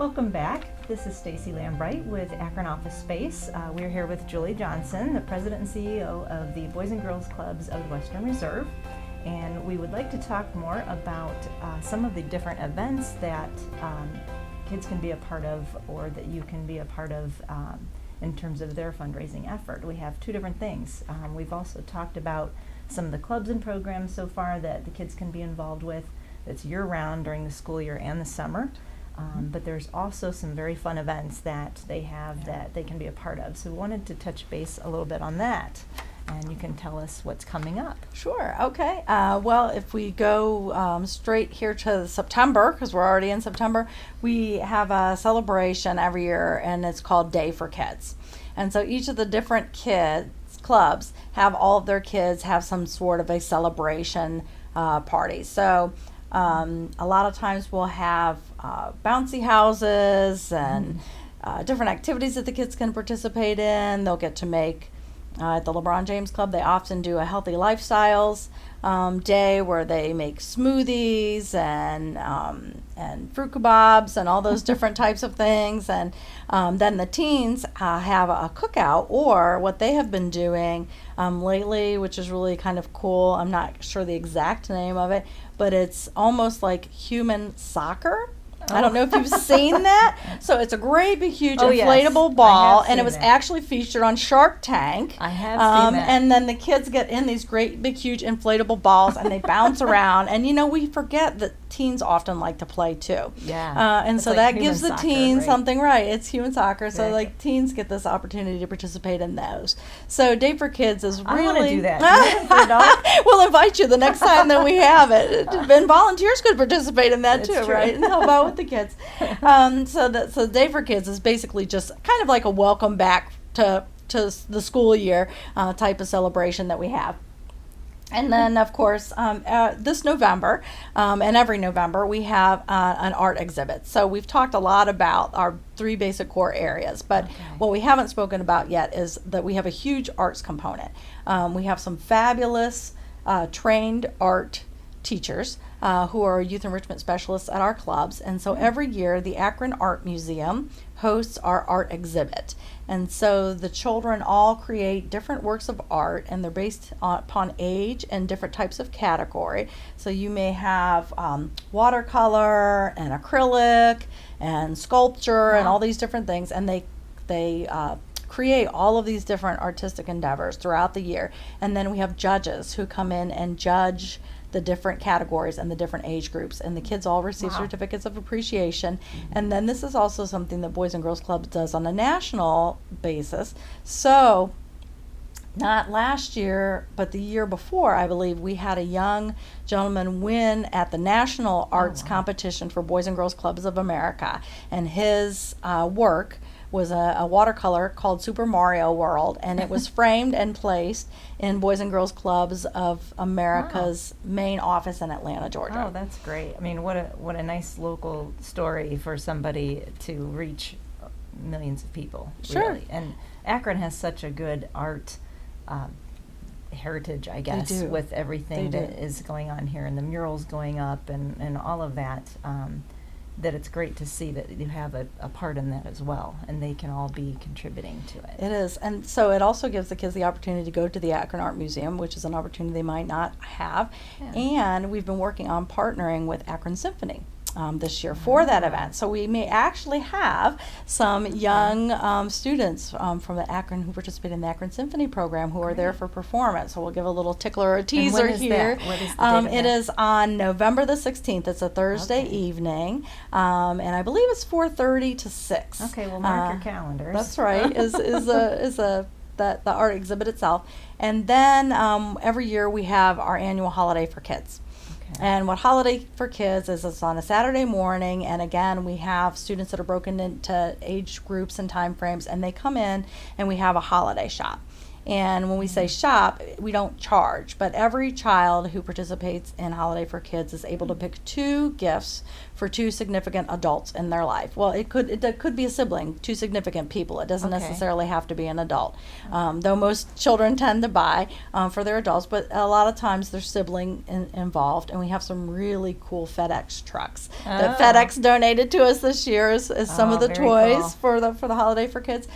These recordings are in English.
Welcome back. This is Stacy Lambright with Akron Office Space. We're here with Julie Johnson, the President and CEO of the Boys and Girls Clubs of the Western Reserve. And we would like to talk more about some of the different events that kids can be a part of, or that you can be a part of in terms of their fundraising effort. We have two different things. We've also talked about some of the clubs and programs so far that the kids can be involved with that's year-round during the school year and the summer. But there's also some very fun events that they have that they can be a part of. So we wanted to touch base a little bit on that. And you can tell us what's coming up. Sure, okay. Well, if we go straight here to September, because we're already in September, we have a celebration every year, and it's called Day for Kids. And so each of the different clubs have all of their kids have some sort of a celebration party. So a lot of times we'll have bouncy houses and different activities that the kids can participate in. They'll get to make, at the LeBron James Club, they often do a healthy lifestyles day where they make smoothies and fruit kebabs and all those different types of things. And then the teens have a cookout, or what they have been doing lately, which is really kind of cool. I'm not sure the exact name of it, but it's almost like human soccer. I don't know if you've seen that. So it's a great big huge inflatable ball, and it was actually featured on Shark Tank. I have seen that. And then the kids get in these great big huge inflatable balls, and they bounce around. And you know, we forget that teens often like to play too. Yeah. And it's so like that gives the soccer, teens right? something right. It's human soccer, so Right. like teens get this opportunity to participate in those. So Day for Kids is really. I want to do that. Do you for adults? We'll invite you the next time that we have it. And volunteers could participate in that That's too, true. right? And help out with the kids. So Day for Kids is basically just kind of like a welcome back to the school year type of celebration that we have. And then, of course, this November and every November, we have an art exhibit. So we've talked a lot about our three basic core areas, but what we haven't spoken about yet is that we have a huge arts component. We have some fabulous trained art teachers who are youth enrichment specialists at our clubs. And so every year, the Akron Art Museum hosts our art exhibit. And so the children all create different works of art, and they're based upon age and different types of category. So you may have watercolor and acrylic and sculpture and all these different things, and they create all of these different artistic endeavors throughout the year. And then we have judges who come in and judge the different categories and the different age groups, and the kids all receive certificates of appreciation. And then this is also something that Boys and Girls Clubs does on a national basis. So not last year, but the year before, I believe, we had a young gentleman win at the National Arts Competition for Boys and Girls Clubs of America, and his work was a watercolor called Super Mario World, and it was framed and placed in Boys and Girls Clubs of America's main office in Atlanta, Georgia. Oh, that's great. I mean, what a nice local story for somebody to reach millions of people. Sure. Really. And Akron has such a good art heritage, I guess, do. with everything They that do. is going on here, and the murals going up and all of that. That it's great to see that you have a part in that as well, and they can all be contributing to it. It is, and so it also gives the kids the opportunity to go to the Akron Art Museum, which is an opportunity they might not have. Yeah. And we've been working on partnering with Akron Symphony this year for that event. So we may actually have some young students from the Akron who participate in the Akron Symphony program who are there for performance. So we'll give a little tickler or a teaser is here. that? What is the date of It that? is on November the 16th. It's a Thursday evening, and I believe it's 4:30 to 6. Okay, well, mark your calendars. That's right. The art exhibit itself, and then every year we have our annual holiday for kids. And what Holiday for Kids is, it's on a Saturday morning, and again, we have students that are broken into age groups and time frames, and they come in and we have a holiday shop. And when we say shop, we don't charge, but every child who participates in Holiday for Kids is able to pick 2 gifts for 2 significant adults in their life. Well, it could be a sibling, 2 significant people. It doesn't Okay. necessarily have to be an adult, though most children tend to buy for their adults, but a lot of times there's sibling involved, and we have some really cool FedEx trucks that Oh. FedEx donated to us this year as some Oh, of the very toys cool. for the Holiday for Kids.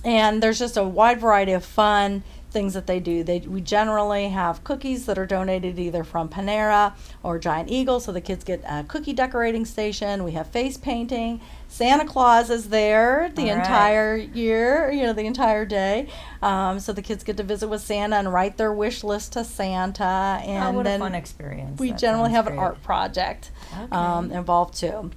And there's just a wide variety of fun things that they do. We generally have cookies that are donated either from Panera or Giant Eagle, so the kids get a cookie decorating station. We have face painting. Santa Claus is there the All right. entire year, the entire day. So the kids get to visit with Santa and write their wish list to Santa. And Oh, what then a fun experience. we That generally sounds have an great. art project Okay. involved too.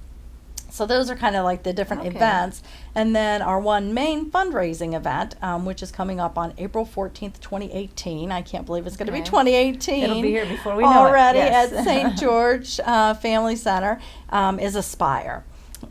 So those are kind of like the different Okay. events. And then our one main fundraising event, which is coming up on April 14th, 2018. I can't believe it's going to be Okay. 2018. It'll be here before we know it. already Yes. at St. George Family Center, is Aspire.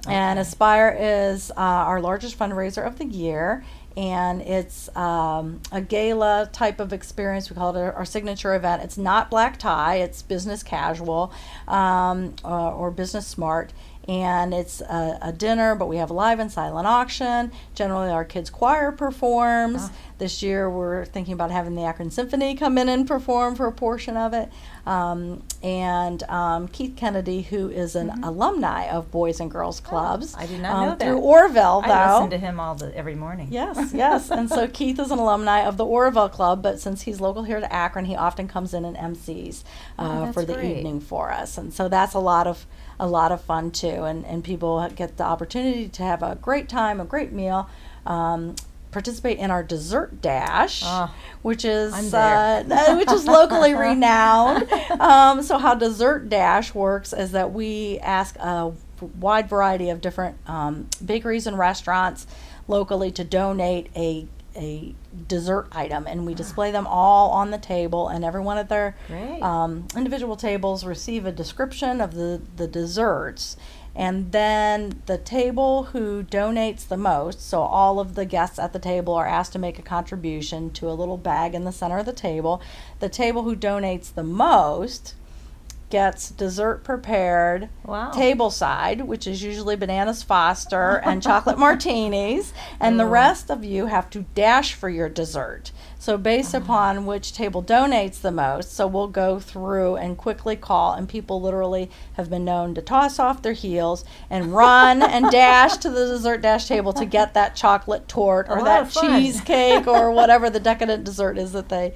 And Okay. Aspire is our largest fundraiser of the year. And it's a gala type of experience. We call it our signature event. It's not black tie, it's business casual or business smart. And it's a dinner, but we have live and silent auction. Generally, our kids' choir performs. Ah. This year, we're thinking about having the Akron Symphony come in and perform for a portion of it. And Keith Kennedy, who is an alumni of Boys and Girls Clubs. I did not know that. Through Orville, though. I listen to him every morning. Yes, yes. And so Keith is an alumni of the Orville Club, but since he's local here to Akron, he often comes in and MCs Oh, for the that's great. evening for us. And so that's a lot of fun too. And people get the opportunity to have a great time, a great meal. Participate in our dessert dash, Oh, which is I'm there. which is locally renowned. So how Dessert Dash works is that we ask a wide variety of different bakeries and restaurants locally to donate a dessert item, and we display them all on the table, and every one of their Great. individual tables receive a description of the desserts. And then the table who donates the most, so all of the guests at the table are asked to make a contribution to a little bag in the center of the table. The table who donates the most gets dessert prepared Wow. tableside, which is usually bananas Foster and chocolate martinis, and the Oh. rest of you have to dash for your dessert. So based upon which table donates the most, so we'll go through and quickly call, and people literally have been known to toss off their heels and run and dash to the dessert dash table to get that chocolate torte A or lot that of fun. cheesecake or whatever the decadent dessert is that they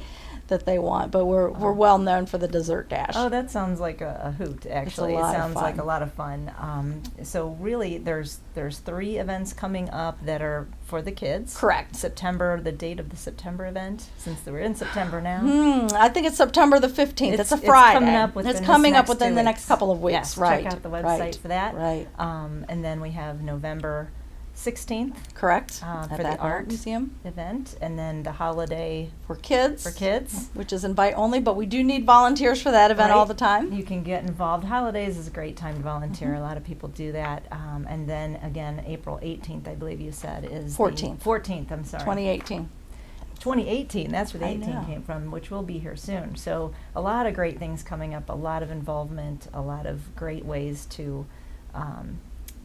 want. But we're well known for the dessert dash. Oh, that sounds like a hoot, actually. lot It of sounds like fun. a lot of fun. So really, there's 3 events coming up that are for the kids. Correct. September, the date of the September event, since we're in September now. I think it's September the 15th. It's a It's Friday. coming up within It's this coming up next within 2 the weeks. next couple of weeks. Yes, right. check out the website right, for that. Right. And then we have November 16th Correct. for At the that art museum event, and then the holiday for kids. for kids. Which is invite only, but we do need volunteers for that event all Right. the time. You can get involved. Holidays is a great time to volunteer. Mm-hmm. A lot of people do that. And then again, April 18th, I believe you said, is 14th. 14th, I'm sorry. 2018. 2018, that's where the I 18 know. came from, which will be here soon. So a lot of great things coming up, a lot of involvement, a lot of great ways to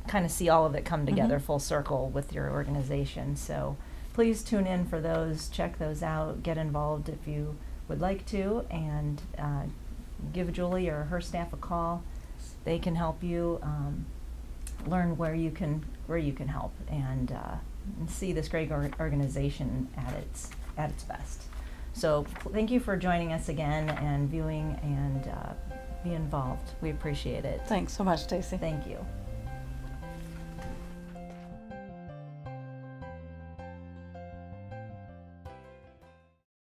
kind of see all of it come together full circle with your organization. So please tune in for those, check those out, get involved if you would like to, and give Julie or her staff a call. They can help you learn where you can help and see this great organization at its best. So thank you for joining us again and viewing and be involved. We appreciate it. Thanks so much, Stacy. Thank you.